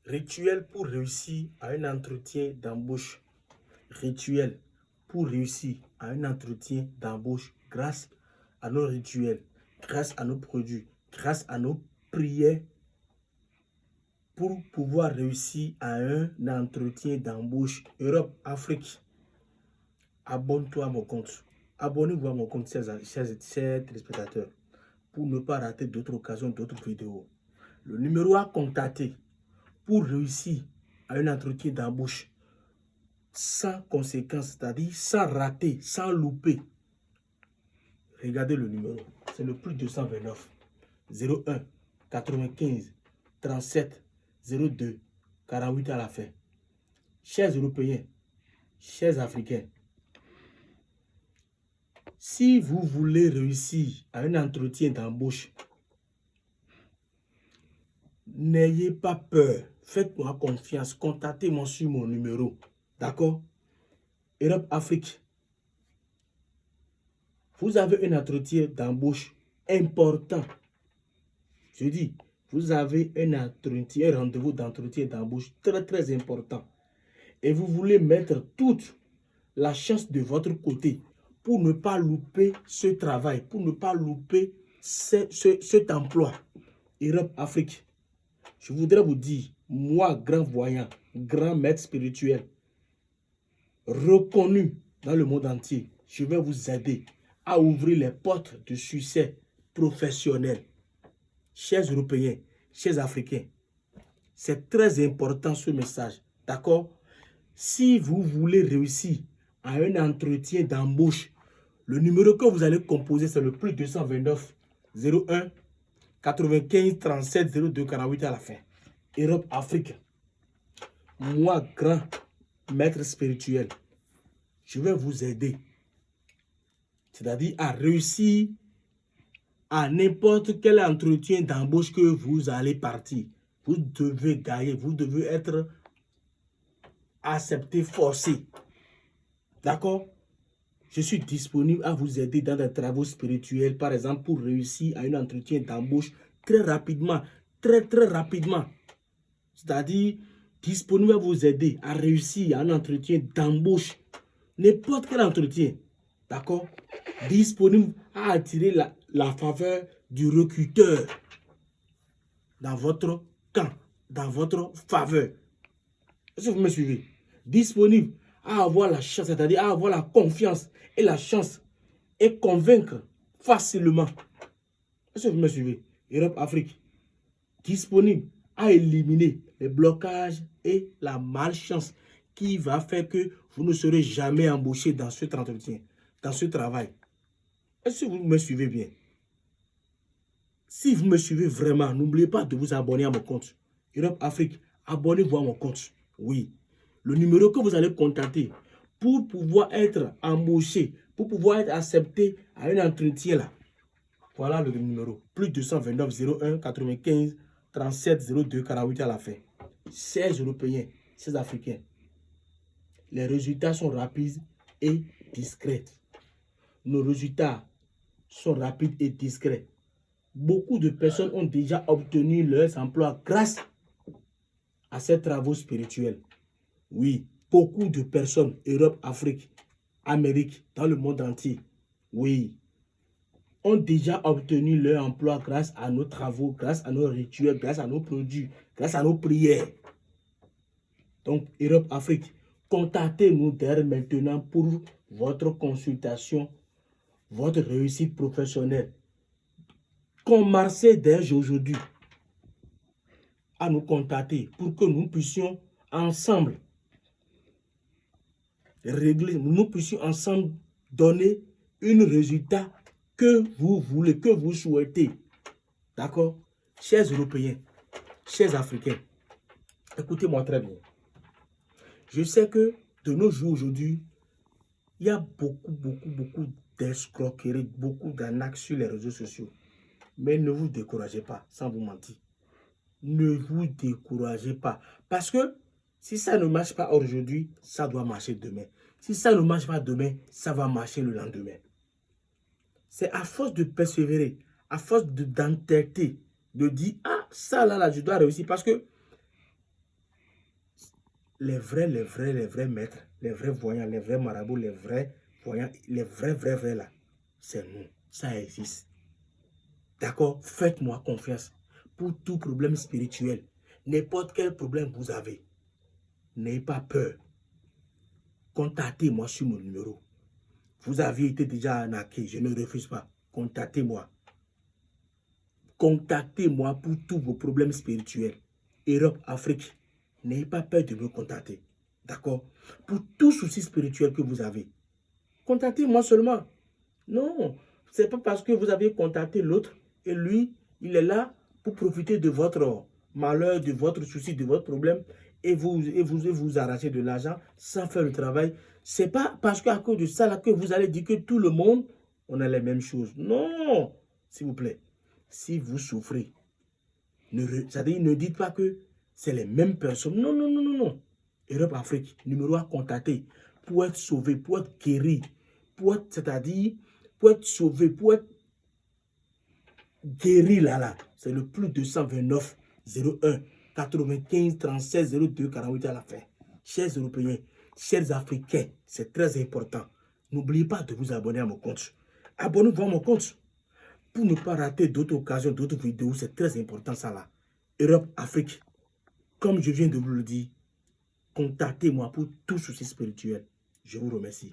Rituel pour réussir à un entretien d'embauche. Rituel pour réussir à un entretien d'embauche grâce à nos rituels, grâce à nos produits, grâce à nos prières pour pouvoir réussir à un entretien d'embauche Europe-Afrique. Abonne-toi à mon compte. Abonnez-vous à mon compte, chers téléspectateurs, pour ne pas rater d'autres occasions, d'autres vidéos. Le numéro à contacter pour réussir à un entretien d'embauche sans conséquence, c'est-à-dire sans rater, sans louper. Regardez le numéro, c'est le plus 229 01 95 37 02 48 à la fin. Chers Européens, chers Africains, si vous voulez réussir à un entretien d'embauche, n'ayez pas peur, faites-moi confiance, contactez-moi sur mon numéro, d'accord? Europe-Afrique, vous avez un entretien d'embauche important. Je dis, vous avez un rendez-vous d'entretien d'embauche très important. Et vous voulez mettre toute la chance de votre côté pour ne pas louper ce travail, pour ne pas louper cet emploi. Europe-Afrique, je voudrais vous dire, moi, grand voyant, grand maître spirituel, reconnu dans le monde entier, je vais vous aider à ouvrir les portes de succès professionnel. Chers Européens, chers Africains, c'est très important ce message, d'accord? Si vous voulez réussir à un entretien d'embauche, le numéro que vous allez composer, c'est le plus 229 01 95 37 02 48 à la fin. Europe, Afrique. Moi, grand maître spirituel, je vais vous aider. C'est-à-dire à réussir à n'importe quel entretien d'embauche que vous allez partir. Vous devez gagner, vous devez être accepté, forcé. D'accord? Je suis disponible à vous aider dans des travaux spirituels, par exemple, pour réussir à un entretien d'embauche très rapidement, très rapidement. C'est-à-dire, disponible à vous aider à réussir à un entretien d'embauche, n'importe quel entretien. D'accord? Disponible à attirer la faveur du recruteur dans votre camp, dans votre faveur. Est-ce que vous me suivez? Disponible à avoir la chance, c'est-à-dire à avoir la confiance et la chance et convaincre facilement. Est-ce que vous me suivez? Europe, Afrique. Disponible à éliminer les blocages et la malchance qui va faire que vous ne serez jamais embauché dans cet entretien, dans ce travail. Est-ce que vous me suivez bien? Si vous me suivez vraiment, n'oubliez pas de vous abonner à mon compte. Europe, Afrique, abonnez-vous à mon compte. Oui. Le numéro que vous allez contacter pour pouvoir être embauché, pour pouvoir être accepté à un entretien là. Voilà le numéro. Plus 229 01 95 37 02 48 à la fin. 16 Européens, 16 Africains. Les résultats sont rapides et discrets. Nos résultats sont rapides et discrets. Beaucoup de personnes ont déjà obtenu leurs emplois grâce à ces travaux spirituels. Oui, beaucoup de personnes, Europe, Afrique, Amérique, dans le monde entier, oui, ont déjà obtenu leur emploi grâce à nos travaux, grâce à nos rituels, grâce à nos produits, grâce à nos prières. Donc, Europe, Afrique, contactez-nous dès maintenant pour votre consultation, votre réussite professionnelle. Commencez dès aujourd'hui à nous contacter pour que nous puissions ensemble régler, nous puissions ensemble donner un résultat que vous voulez, que vous souhaitez. D'accord? Chers Européens, chers Africains, écoutez-moi très bien. Je sais que de nos jours aujourd'hui, il y a beaucoup d'escroqueries, beaucoup d'arnaques sur les réseaux sociaux. Mais ne vous découragez pas, sans vous mentir. Ne vous découragez pas. Parce que si ça ne marche pas aujourd'hui, ça doit marcher demain. Si ça ne marche pas demain, ça va marcher le lendemain. C'est à force de persévérer, à force d'entêter, de dire, ah, ça là, je dois réussir. Parce que les vrais maîtres, les vrais voyants, les vrais marabouts, les vrais voyants, les vrais là, c'est nous. Ça existe. D'accord? Faites-moi confiance pour tout problème spirituel. N'importe quel problème vous avez, n'ayez pas peur. Contactez-moi sur mon numéro. Vous avez été déjà arnaqué, je ne refuse pas. Contactez-moi. Contactez-moi pour tous vos problèmes spirituels. Europe, Afrique, n'ayez pas peur de me contacter. D'accord? Pour tout souci spirituel que vous avez, contactez-moi seulement. Non, ce n'est pas parce que vous avez contacté l'autre et lui, il est là pour profiter de votre malheur, de votre souci, de votre problème et vous arracher de l'argent sans faire le travail. Ce n'est pas parce qu'à cause de ça là, que vous allez dire que tout le monde, on a les mêmes choses. Non, s'il vous plaît, si vous souffrez, c'est-à-dire ne dites pas que c'est les mêmes personnes. Non, non, non, non, non. Europe, Afrique, numéro à contacter pour être sauvé, pour être guéri, pour être, c'est-à-dire, pour être sauvé, pour être guéri là. C'est le plus 229 01 95 36 02 48 à la fin. Chers Européens, chers Africains, c'est très important. N'oubliez pas de vous abonner à mon compte. Abonnez-vous à mon compte pour ne pas rater d'autres occasions, d'autres vidéos. C'est très important ça là. Europe, Afrique, comme je viens de vous le dire, contactez-moi pour tout souci spirituel. Je vous remercie.